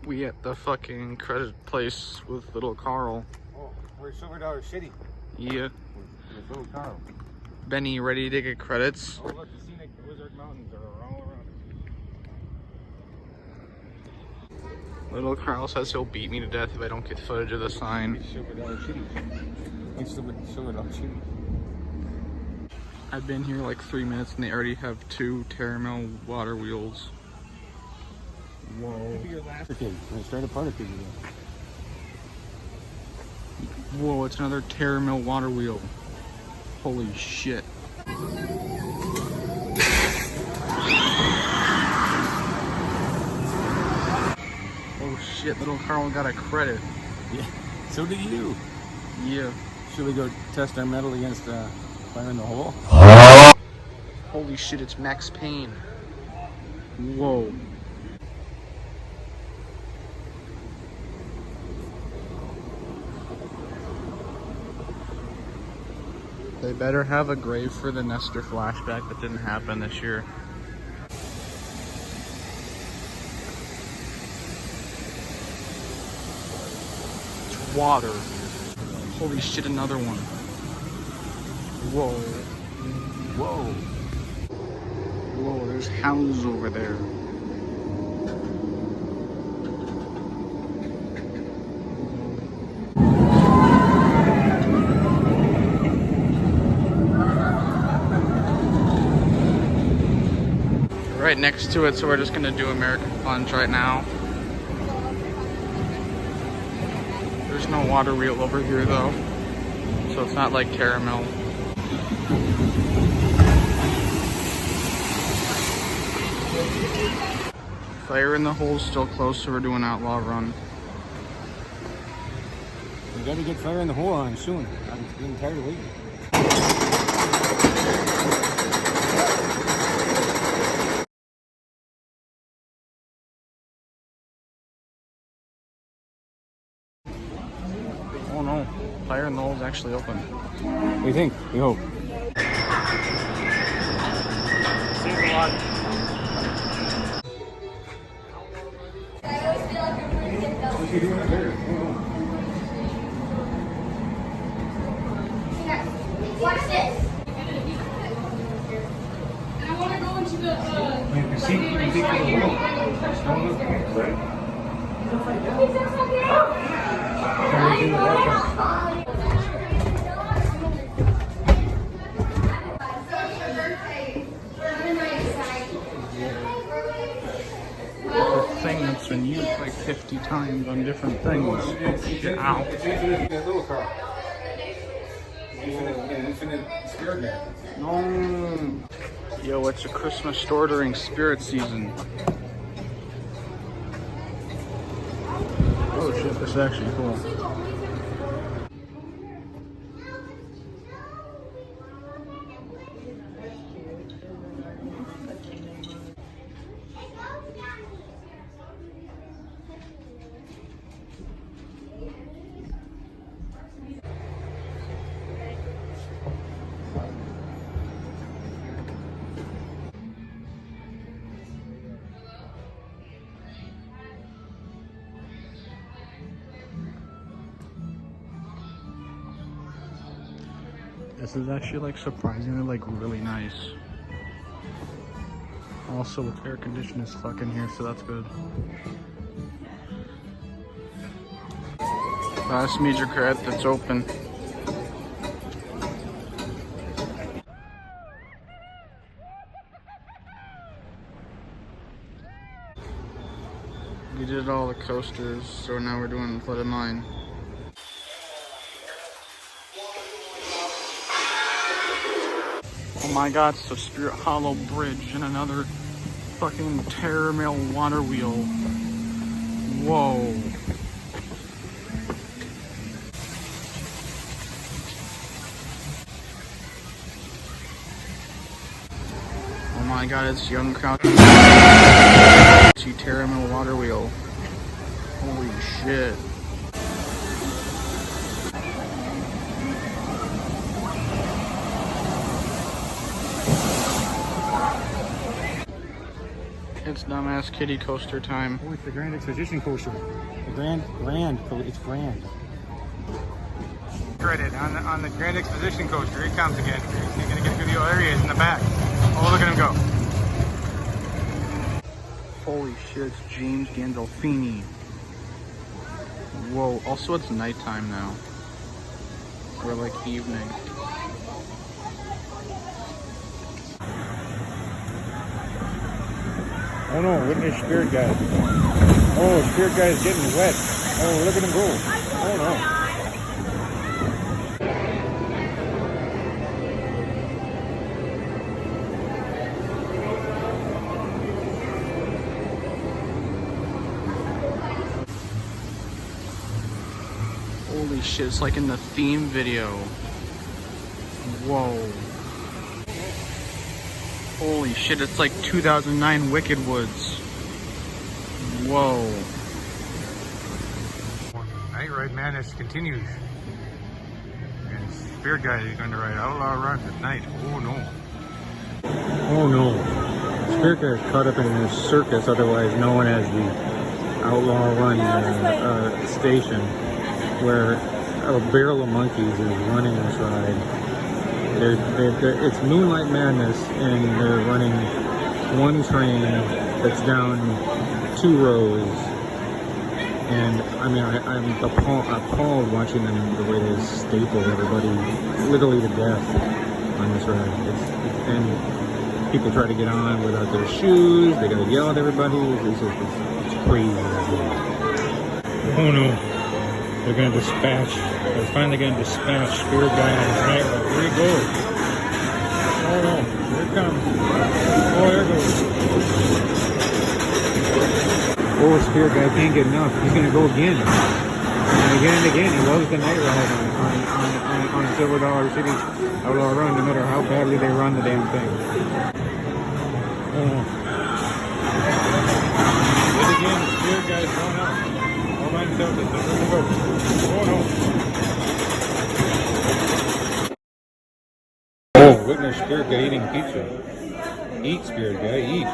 We at the fucking credit place with little Carl. Oh, we're Silver Dollar City. Yeah. With little Karl. Benny, ready to get credits? Oh, look, the scenic Wizard Mountains are all around us. Little Carl says he'll beat me to death if I don't get footage of the sign. Silver Dollar City. It's Silver Dollar City. I've been here like 3 minutes and they already have 2 Terramel water wheels. Whoa. Okay, let's start a party again. Whoa, it's another Terramel water wheel. Holy shit. Oh shit, little Carl got a credit. Yeah, so did you. Yeah. Should we go test our metal against fire in the hole? Holy shit, it's Max Payne. Whoa. They better have a grave for the Nestor flashback that didn't happen this year. It's water. Holy shit, another one. Whoa. Whoa. Whoa, there's houses over there. Right next to it, so we're just gonna do American Plunge right now. There's no water wheel over here though, so it's not like Caramel. Fire in the Hole's still close, so we're doing Outlaw Run. We gotta get Fire in the Hole on soon. I'm getting tired of waiting. Oh no, Fire in the Hole's actually open. What do you think? We hope. Seems a lot. What's he doing up there? Watch this. And I want to go into the. You can see the world. Don't look at it, right? The thing that's been used like 50 times on different things. Get out. It's infinite little car. Infinite spirit man. No. Yo, it's a Christmas store during spirit season. Oh shit, this is actually cool. This is actually like surprisingly like really nice. Also with air conditioning is fucking here, so that's good. Last major credit that's open. We did all the coasters, so now we're doing flooded mine. Oh my god, it's the Spirit Hollow Bridge and another fucking Terramel water wheel. Whoa. Oh my god, it's Young Crouch. See Terramel water wheel. Holy shit. It's dumbass kitty coaster time. Oh, it's the Grand Exposition Coaster. It's grand. Credit on the Grand Exposition Coaster. Here he comes again. You're gonna get a good view. There he is in the back. Oh, look at him go. Holy shit, it's James Gandolfini. Whoa, also it's nighttime now. Or like evening. Oh no, witness Spirit Guy. Oh, Spirit Guy is getting wet. Oh, look at him go. Oh no. Holy shit, it's like in the theme video. Whoa. Holy shit, it's like 2009 Wicked Woods. Whoa. Night Ride Madness continues. And Spirit Guy is going to ride Outlaw Run at night. Oh no. Oh no. Spirit Guy is caught up in this circus, otherwise known as the Outlaw Run station, where a barrel of monkeys is running this ride. It's Moonlight Madness, and they're running one train that's down 2 rows. And I mean, I'm appalled watching them, the way they staple everybody literally to death on this ride. And people try to get on without their shoes. They gotta yell at everybody. It's crazy. Oh no. They're going to dispatch. They're finally going to dispatch Spirit Guy on his night ride. Here he goes. Oh no. Here it comes. Oh, there it goes. Oh, Spirit Guy can't get enough. He's going to go again. And again and again. He loves the night ride on Silver Dollar City Outlaw Run, no matter how badly they run the damn thing. Oh. Yet again, Spirit Guy's going up. All by himself, it's a go. Oh no. Oh, witness Spirit Guy eating pizza. Eat, Spirit Guy, eat.